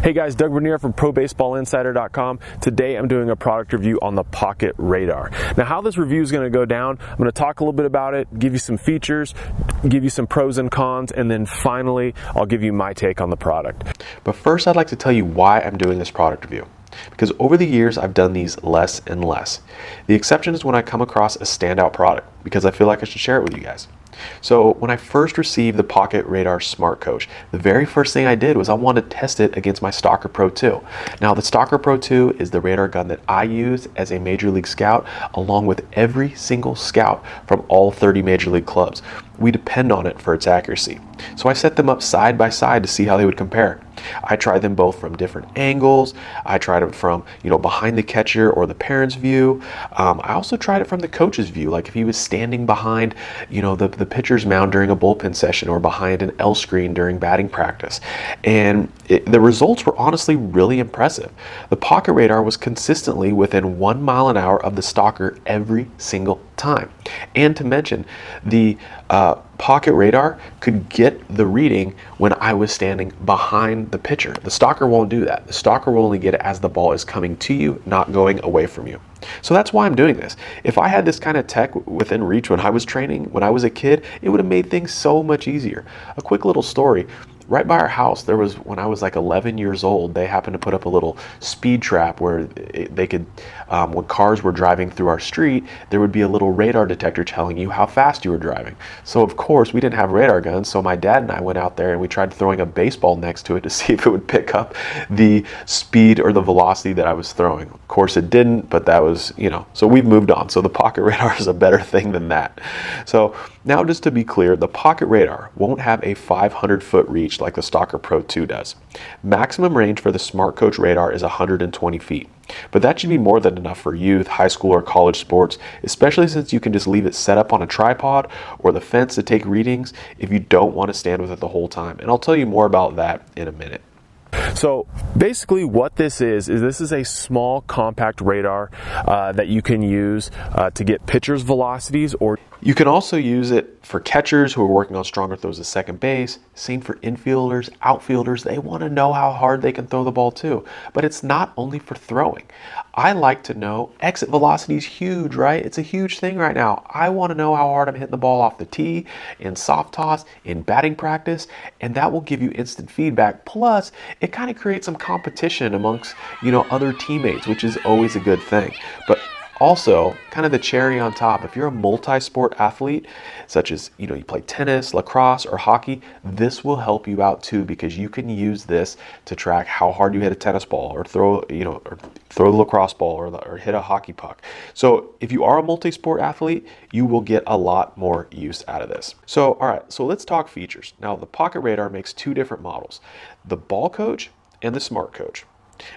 Hey guys, Doug Vernier from ProBaseballInsider.com. Today I'm doing a product review on the Pocket Radar. Now how this review is going to go down, I'm going to talk a little bit about it, give you some features, give you some pros and cons, and then finally I'll give you my take on the product. But first I'd like to tell you why I'm doing this product review. Because over the years I've done these less and less. The exception is when I come across a standout product, because I feel like I should share it with you guys. So when I first received the Pocket Radar Smart Coach, the very first thing I did was I wanted to test it against my Stalker Pro 2. Now the Stalker Pro 2 is the radar gun that I use as a Major League Scout, along with every single scout from all 30 Major League clubs. We depend on it for its accuracy. So I set them up side by side to see how they would compare. I tried them both from different angles. I tried it from, behind the catcher or the parent's view. I also tried it from the coach's view, like if he was standing behind, the pitcher's mound during a bullpen session or behind an L screen during batting practice. And the results were honestly really impressive. The Pocket Radar was consistently within 1 mile an hour of the Stalker every single time. And to mention, the Pocket Radar could get the reading when I was standing behind the pitcher. The Stalker won't do that. The Stalker will only get it as the ball is coming to you, not going away from you. So that's why I'm doing this. If I had this kind of tech within reach when I was training, when I was a kid, it would have made things so much easier. A quick little story. Right by our house, there was, when I was like 11 years old, they happened to put up a little speed trap where they could, when cars were driving through our street, there would be a little radar detector telling you how fast you were driving. So of course, we didn't have radar guns, so my dad and I went out there and we tried throwing a baseball next to it to see if it would pick up the speed or the velocity that I was throwing. Of course it didn't, but that was, so we've moved on. So the Pocket Radar is a better thing than that. So now just to be clear, the Pocket Radar won't have a 500-foot reach like the Stalker Pro 2 does. Maximum range for the Smart Coach Radar is 120 feet. But that should be more than enough for youth, high school, or college sports, especially since you can just leave it set up on a tripod or the fence to take readings if you don't want to stand with it the whole time. And I'll tell you more about that in a minute. So basically what this is a small compact radar that you can use to get pitchers' velocities, or you can also use it for catchers who are working on stronger throws at second base. Same for infielders, outfielders. They want to know how hard they can throw the ball too. But it's not only for throwing. I like to know exit velocity is huge, right? It's a huge thing right now. I want to know how hard I'm hitting the ball off the tee, in soft toss, in batting practice, and that will give you instant feedback. Plus, it kind of creates some competition amongst, other teammates, which is always a good thing. But also, kind of the cherry on top, if you're a multi-sport athlete, such as, you play tennis, lacrosse, or hockey, this will help you out too, because you can use this to track how hard you hit a tennis ball or throw the lacrosse ball or hit a hockey puck. So if you are a multi-sport athlete, you will get a lot more use out of this. So, all right, so let's talk features. Now, the Pocket Radar makes two different models, the Ball Coach and the Smart Coach.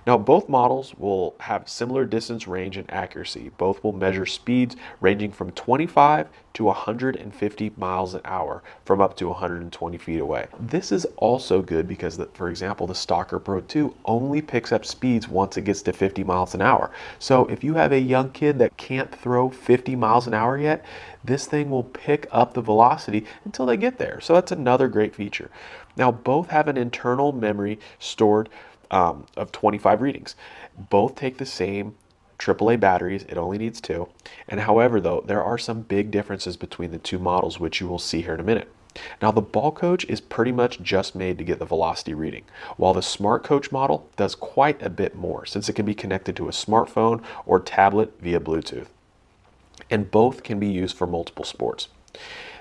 Now, both models will have similar distance, range, and accuracy. Both will measure speeds ranging from 25 to 150 miles an hour from up to 120 feet away. This is also good because, for example, the Stalker Pro 2 only picks up speeds once it gets to 50 miles an hour. So if you have a young kid that can't throw 50 miles an hour yet, this thing will pick up the velocity until they get there. So that's another great feature. Now, both have an internal memory stored of 25 readings. Both take the same AAA batteries. It only needs 2. And however, though, there are some big differences between the two models, which you will see here in a minute. Now, the Ball Coach is pretty much just made to get the velocity reading, while the Smart Coach model does quite a bit more, since it can be connected to a smartphone or tablet via Bluetooth. And both can be used for multiple sports.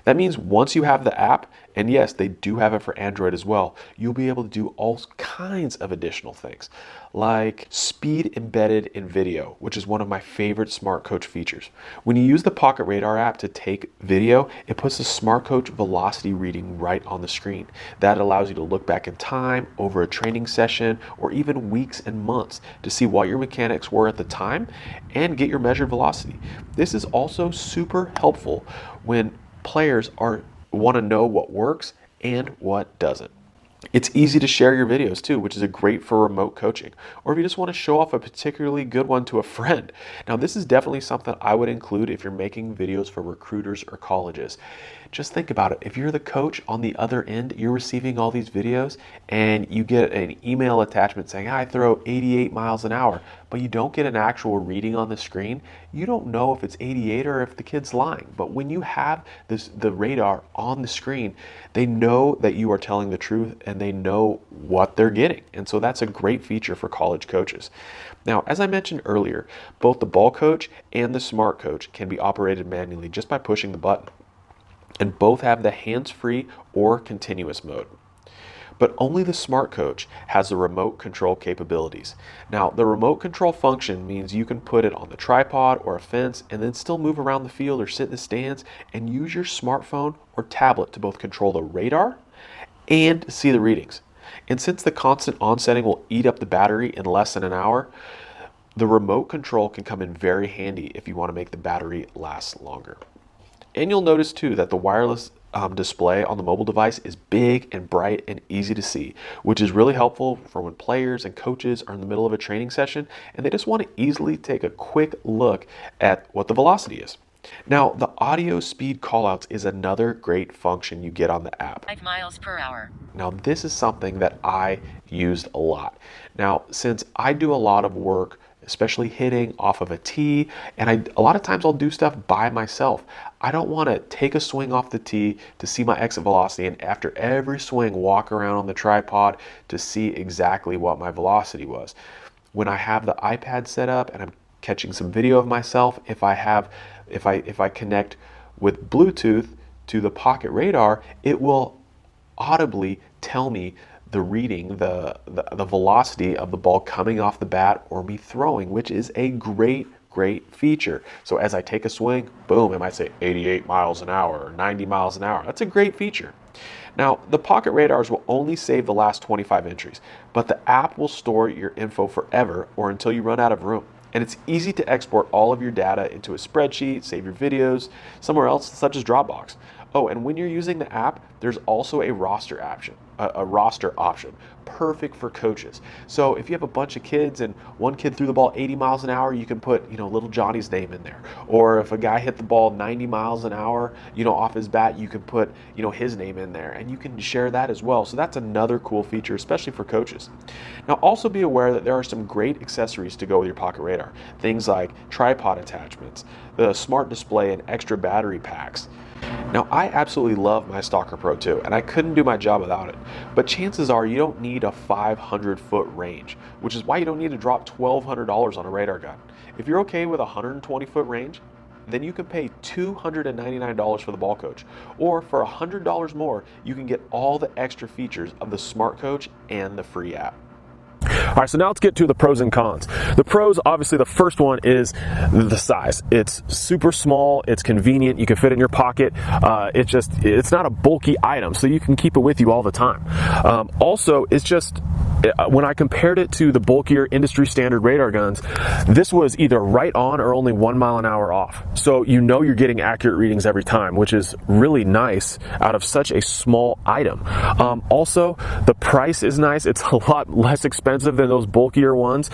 That means once you have the app, and yes, they do have it for Android as well, you'll be able to do all kinds of additional things, like speed embedded in video, which is one of my favorite Smart Coach features. When you use the Pocket Radar app to take video, it puts the Smart Coach velocity reading right on the screen. That allows you to look back in time, over a training session, or even weeks and months to see what your mechanics were at the time and get your measured velocity. This is also super helpful when players want to know what works and what doesn't. It's easy to share your videos too, which is great for remote coaching, or if you just want to show off a particularly good one to a friend. Now, this is definitely something I would include if you're making videos for recruiters or colleges. Just think about it. If you're the coach on the other end, you're receiving all these videos and you get an email attachment saying, I throw 88 miles an hour, but you don't get an actual reading on the screen. You don't know if it's 88 or if the kid's lying. But when you have the radar on the screen, they know that you are telling the truth and they know what they're getting. And so that's a great feature for college coaches. Now, as I mentioned earlier, both the ball coach and the smart coach can be operated manually just by pushing the button. And both have the hands-free or continuous mode. But only the smart coach has the remote control capabilities. Now, the remote control function means you can put it on the tripod or a fence and then still move around the field or sit in the stands and use your smartphone or tablet to both control the radar and see the readings. And since the constant onsetting will eat up the battery in less than an hour, the remote control can come in very handy if you want to make the battery last longer. And you'll notice too that the wireless display on the mobile device is big and bright and easy to see, which is really helpful for when players and coaches are in the middle of a training session and they just want to easily take a quick look at what the velocity is. Now, the audio speed callouts is another great function you get on the app. 5 miles per hour. Now, this is something that I used a lot. Now, since I do a lot of work especially hitting off of a tee, and a lot of times I'll do stuff by myself. I don't want to take a swing off the tee to see my exit velocity and after every swing walk around on the tripod to see exactly what my velocity was. When I have the iPad set up and I'm catching some video of myself, if I connect with Bluetooth to the Pocket Radar, it will audibly tell me the reading, the velocity of the ball coming off the bat or me throwing, which is a great feature. So as I take a swing, boom, it might say 88 miles an hour or 90 miles an hour. That's a great feature. Now, the Pocket Radars will only save the last 25 entries, but the app will store your info forever or until you run out of room. And it's easy to export all of your data into a spreadsheet, save your videos somewhere else, such as Dropbox. Oh, and when you're using the app, there's also a roster option. Perfect for coaches. So if you have a bunch of kids and one kid threw the ball 80 miles an hour, you can put, little Johnny's name in there. Or if a guy hit the ball 90 miles an hour, off his bat, you can put, his name in there and you can share that as well. So that's another cool feature, especially for coaches. Now also be aware that there are some great accessories to go with your Pocket Radar. Things like tripod attachments, the smart display and extra battery packs. Now, I absolutely love my Stalker Pro 2, and I couldn't do my job without it. But chances are you don't need a 500-foot range, which is why you don't need to drop $1,200 on a radar gun. If you're okay with a 120-foot range, then you can pay $299 for the ball coach. Or for $100 more, you can get all the extra features of the Smart Coach and the free app. All right, so now let's get to the pros and cons. The pros, obviously, the first one is the size. It's super small. It's convenient. You can fit it in your pocket. It's not a bulky item, so you can keep it with you all the time. Also, it's just, when I compared it to the bulkier industry standard radar guns, this was either right on or only 1 mile an hour off. So you're getting accurate readings every time, which is really nice out of such a small item. Also, the price is nice. It's a lot less expensive than those bulkier ones.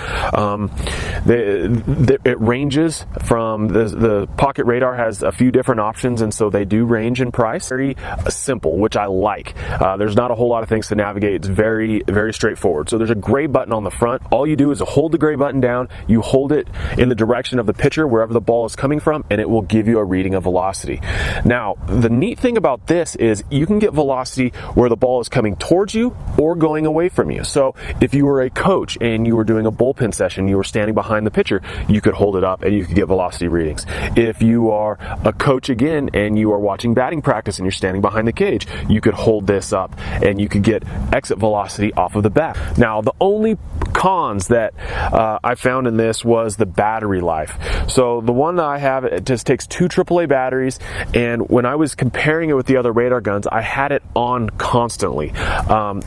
It ranges from the Pocket Radar has a few different options, and so they do range in price. Very simple, which I like. There's not a whole lot of things to navigate. It's very, very straightforward. So there's a gray button on the front. All you do is hold the gray button down. You hold it in the direction of the pitcher, wherever the ball is coming from, and it will give you a reading of velocity. Now, the neat thing about this is you can get velocity where the ball is coming towards you or going away from you. So if you were a coach and you were doing a bullpen session, you were standing behind the pitcher, you could hold it up and you could get velocity readings. If you are a coach again and you are watching batting practice and you're standing behind the cage, you could hold this up and you could get exit velocity off of the bat. Now, the only cons that I found in this was the battery life. So the one that I have, it just takes 2 AAA batteries, and when I was comparing it with the other radar guns, I had it on constantly.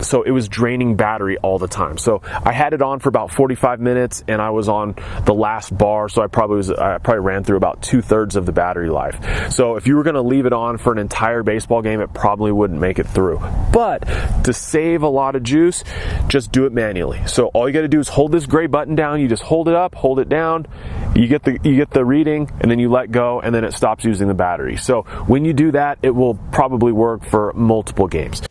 So it was draining battery all the time. So I had it on for about 45 minutes, and I was on the last bar, so I probably ran through about 2/3 of the battery life. So if you were going to leave it on for an entire baseball game, it probably wouldn't make it through. But to save a lot of juice, just do it manually. So all you got to do is hold this gray button down. You just hold it up, hold it down. You get the reading, and then you let go, and then it stops using the battery. So when you do that, it will probably work for multiple games.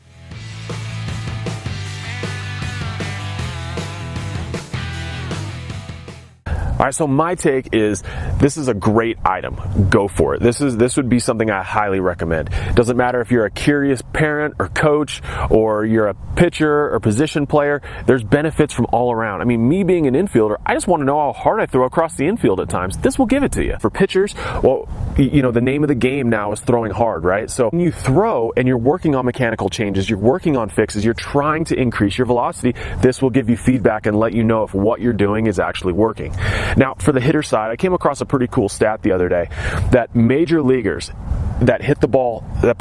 All right, so my take is this is a great item. Go for it. This would be something I highly recommend. Doesn't matter if you're a curious parent or coach, or you're a pitcher or position player, there's benefits from all around. I mean, me being an infielder, I just want to know how hard I throw across the infield at times. This will give it to you. For pitchers, well, you know, the name of the game now is throwing hard, right? So when you throw and you're working on mechanical changes, you're working on fixes, you're trying to increase your velocity, this will give you feedback and let you know if what you're doing is actually working. Now, for the hitter side, I came across a pretty cool stat the other day that major leaguers that put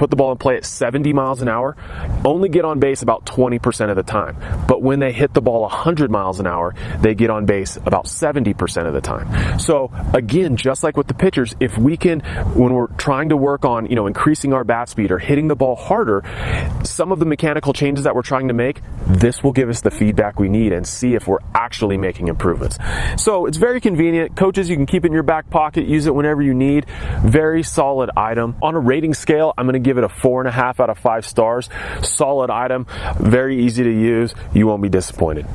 the ball in play at 70 miles an hour only get on base about 20% of the time. But when they hit the ball 100 miles an hour, they get on base about 70% of the time. So again, just like with the pitchers, if we can, when we're trying to work on, you know, increasing our bat speed or hitting the ball harder, some of the mechanical changes that we're trying to make, this will give us the feedback we need and see if we're actually making improvements. So it's very convenient. Coaches, you can keep it in your back pocket, use it whenever you need. Very solid item. On a rating scale, I'm going to give it a 4.5 out of 5 stars. Solid item, very easy to use. You won't be disappointed.